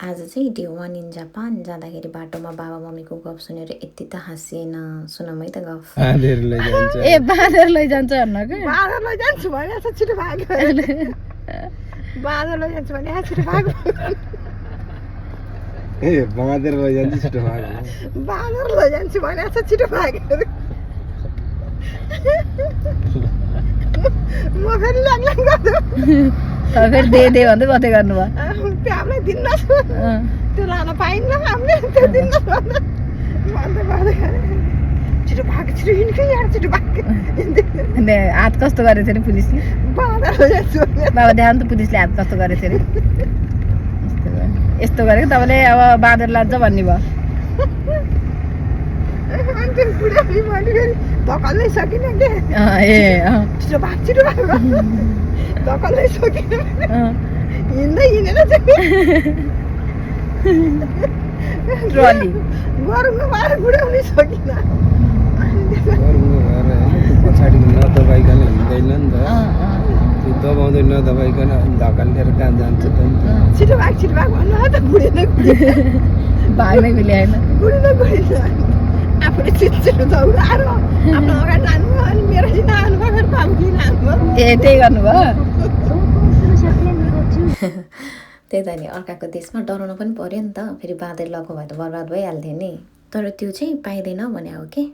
आज चाहिँ day 1 in Japan जाँदाखेरि बाटोमा बाबा मम्मीको गफ सुनेर यति त हाँसिएन। सुनौँ है त गफ। बाँधेर लैजान्छ ए बाँधेर लैजान्छ भन्न के बाँधेर लैजान्छु भने छिटो भाग्यो बाँधेर लैजान्छु भने छिटो भाग्यो ए बाँधेर लैजान्छ छिटो भाग बाँधेर लैजान्छु भने छिटो भाग्यो म फेरि लाग्लाङ गर्छु त फेरि दे भन्दै कतै गर्नुभयो प्याबलाई दिन्न त्यो लान पाइन्न हामीले त्यो दिन्न भन्दै भन्दै छिटो भाग छिटो हिँड्छु यार छिटो भाग अनि हात कस्तो गरेको थियो नि पुलिसले बाँधेर लैजान्छु बाबा ध्यान त पुलिसले हात कस्तो गरेको थियो अरे यस्तो गरेको तपाईँले अब बाँधेर लान्छ भन्ने भयो अनि त्यो बुढाले भने फेरि धकल्नै सकिनँ के छिटो भाग धकल्नै सकिनँ हिँड्दै हिँडेर चाहिँ ट्रली गरौँको भएर बुढाउनै सकिनँ पछाडि नदबाइकन हिँड्दैन नि त त्यो दबाउँदै नदबाइकन धकालेर कहाँ जान्छ त नि त छिटो भाग भन्नु त बुढेनै भाग्नै मिलेन आफूले छिटो दौडाएर आफ्नो अगाडि लानुभयो अनि मेरो चाहिँ नआउनुभयो फेरि बाबुले लानुभयो ए त्यही गर्नुभयो त्यही त नि अर्काको देशमा डराउनु पनि पर्यो नि त। फेरि बाँधेर लगाएको भए त बर्बाद भइहाल्थ्यो नि। तर त्यो चाहिँ पाइँदैन भने हो के।